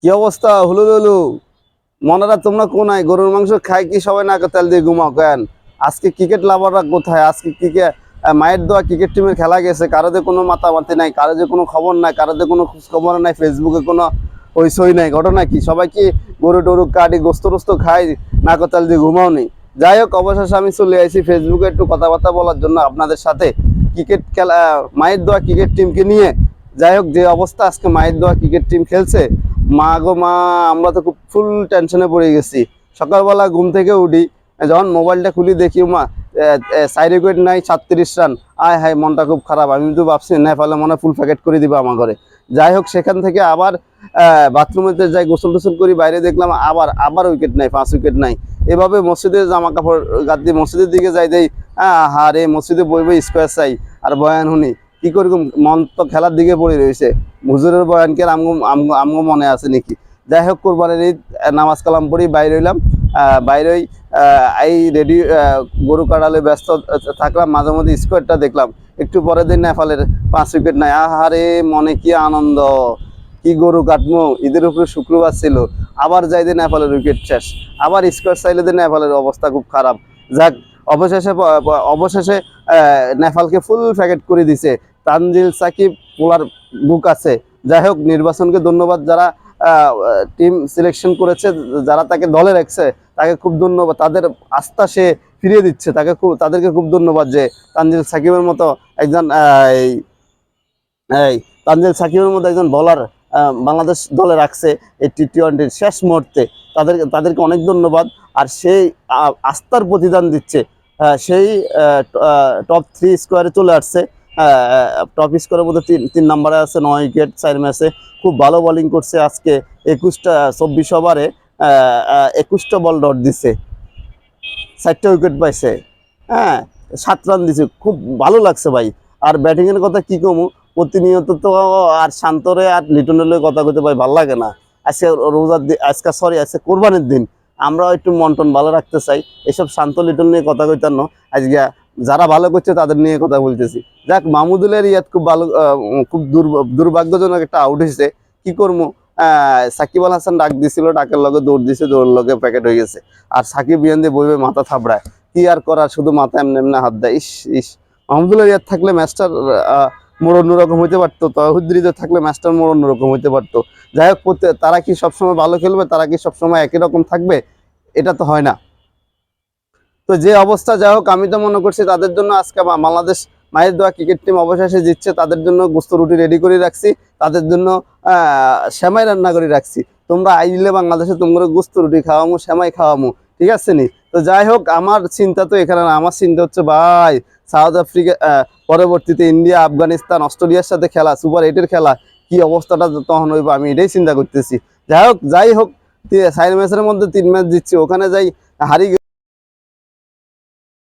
কি অবস্থা হলু হলু? মনারা তোমরা কোনায়? গরুর মাংস খাই কি সবাই না তেল দিয়ে ঘুমাও কেন? আজকে ক্রিকেট লাভাররা কোথায়? আজকে ক্রিকেট মায়ের দোয়া ক্রিকেট টিমের খেলা গেছে, কারো যে কোনো মাতামাতি নাই, কারো যে কোনো খবর নাই, কারো যে কোনো খোঁজ খবর নাই, ফেসবুকে কোনো হইসই নাই। ঘটনা কি? সবাই কি গরু টরু কাটি গোস্ত টোস্ত খাই না তেল দিয়ে ঘুমাও নেই? যাই হোক, অবশেষে আমি চলে আসি ফেসবুকে একটু কথাবার্তা বলার জন্য আপনাদের সাথে ক্রিকেট খেলা, মায়ের দোয়া ক্রিকেট টিমকে নিয়ে। যাই হোক, যে অবস্থা আজকে মায়ের দোয়া ক্রিকেট টিম খেলছে, মা গো মা, আমরা তো খুব ফুল টেনশনে পড়ে গেছি। সকালবেলা ঘুম থেকে উঠি, যখন মোবাইলটা খুলি দেখি মা 4 উইকেট নাই, 36 রান। আয় হায়, মনটা খুব খারাপ। আমি তো ভাবছি নেপালে মনে ফুল প্যাকেট করে দিবা আমার ঘরে। যাই হোক, সেখান থেকে আবার বাথরুমেতে যাই, গোসল টোসল করি, বাইরে দেখলাম আবার আবার উইকেট নাই, 5 উইকেট নাই। এভাবে মসজিদে জামা কাপড় গাদ দিয়ে মসজিদের দিকে যাই, দেই হারে মসজিদে বই স্কোয়ার চাই আর বয়ান শুনি। কি করি, মন তো খেলার দিকে পড়ে রয়েছে। হুজুরের বয়ানকে আমগো মনে আছে নাকি? যাই হোক, কোরবানির ঈদ নামাজ কালাম পড়ি বাইরে হইলাম। বাইরে এই রেডি গরু কাটালে ব্যস্ত থাকলাম, মাঝে মধ্যে স্কোয়ারটা দেখলাম। একটু পরে দিন নেপালের 5 উইকেট নাই। আহারে, মনে কি আনন্দ! কি গরু কাটমো, ঈদের উপরে শুক্রবার ছিল, আবার যাই দিন নেপালের উইকেট শেষ, আবার স্কোয়ার চাইলে দিন নেপালের অবস্থা খুব খারাপ। যাক, অবশেষে অবশেষে নেপালকে ফুল প্যাকেট করে দিছে। তানজিল সাকিব পোলার বুক আছে। যাই হোক, নির্বাচনকে ধন্যবাদ, যারা টিম সিলেকশন করেছে, যারা তাকে দলে রাখছে, তাকে খুব ধন্যবাদ। তাদের আস্থা সে ফিরিয়ে দিচ্ছে, তাদেরকে খুব ধন্যবাদ যে তানজিল সাকিবের মতো একজন এই তানজিল সাকিবের মতো একজন বোলার বাংলাদেশ দলে রাখছে এই টি-20 শেষ মুহূর্তে। তাদেরকে অনেক ধন্যবাদ। আর সেই আস্থার প্রতিদান দিচ্ছে। সেই টপ 3 স্কোয়ারে চলে আসছে। টপ স্কোরের মধ্যে তিন নম্বরে আছে, 9 উইকেট 4 ম্যাচে। খুব ভালো বোলিং করছে আজকে। 24 ওভারে 21টা বল ডট দিছে, 4টা উইকেট পাইছে। হ্যাঁ, 7 রান দিছে, খুব ভালো লাগছে ভাই। আর ব্যাটিংয়ের কথা কি কমু, প্রতিনিয়ত তো আর শান্তরে আর লিটনের কথা কইতে ভাই ভালো লাগে না। আজকে রোজার দিন, আজকে কোরবানির দিন, আমরা একটু মন টন ভালো রাখতে চাই। এসব শান্ত লিটন নিয়ে কথা কইতার ন, আজকে যারা ভালো করছে তাদের নিয়ে কথা বলতেছি। যাক, মাহমুদুলের ইয়াদ খুব ভালো, খুব দুর্ভাগ্যজনক একটা আউট হয়েছে। কি করবো, সাকিব আল হাসান ডাক দিছিল, ডাকের লগে দৌড় দিছে, দৌড়ের লগে প্যাকেট হয়ে গেছে। আর সাকিব ইয়ান দিয়ে বইবে মাথা থাবড়ায়, কি আর করার, শুধু মাথা এমনি এমনি হাত দেয়। ইস ইস, মাহমুদুল্লাহ ইয়াদ থাকলে ম্যাচটার মোড় অন্যরকম হইতে পারতো, তহিদ থাকলে ম্যাচটার মোড় অন্যরকম হইতে পারতো। যাই হোক, তারা কি সবসময় ভালো খেলবে, তারা কি সবসময় একই রকম থাকবে? এটা তো হয় না। তো যে অবস্থা, যাই হোক, আমি তো মনে করছি তাদের জন্য আজকে বাংলাদেশ মায়ের দোয়া ক্রিকেট টিম অবশেষে জিতছে। তাদের জন্য গোস্ত রুটি রেডি করে রাখছি, তাদের জন্য সেমাই রান্না করে রাখছি। তোমরা আইলে বাংলাদেশে তোমরা গোস্ত রুটি খাওয়ামো, সেমাই খাওয়ামো, ঠিক আছে নি? তো যাই হোক, আমার চিন্তা তো এখানে না। আমার চিন্তা হচ্ছে ভাই, সাউথ আফ্রিকা পরবর্তীতে ইন্ডিয়া, আফগানিস্তান, অস্ট্রেলিয়ার সাথে খেলা, সুপার 8-এর খেলা, কি অবস্থাটা তখন হইব, আমি এটাই চিন্তা করতেছি। যাই হোক, 4 ম্যাচের মধ্যে 3 ম্যাচ জিতছি, ওখানে যাই হারি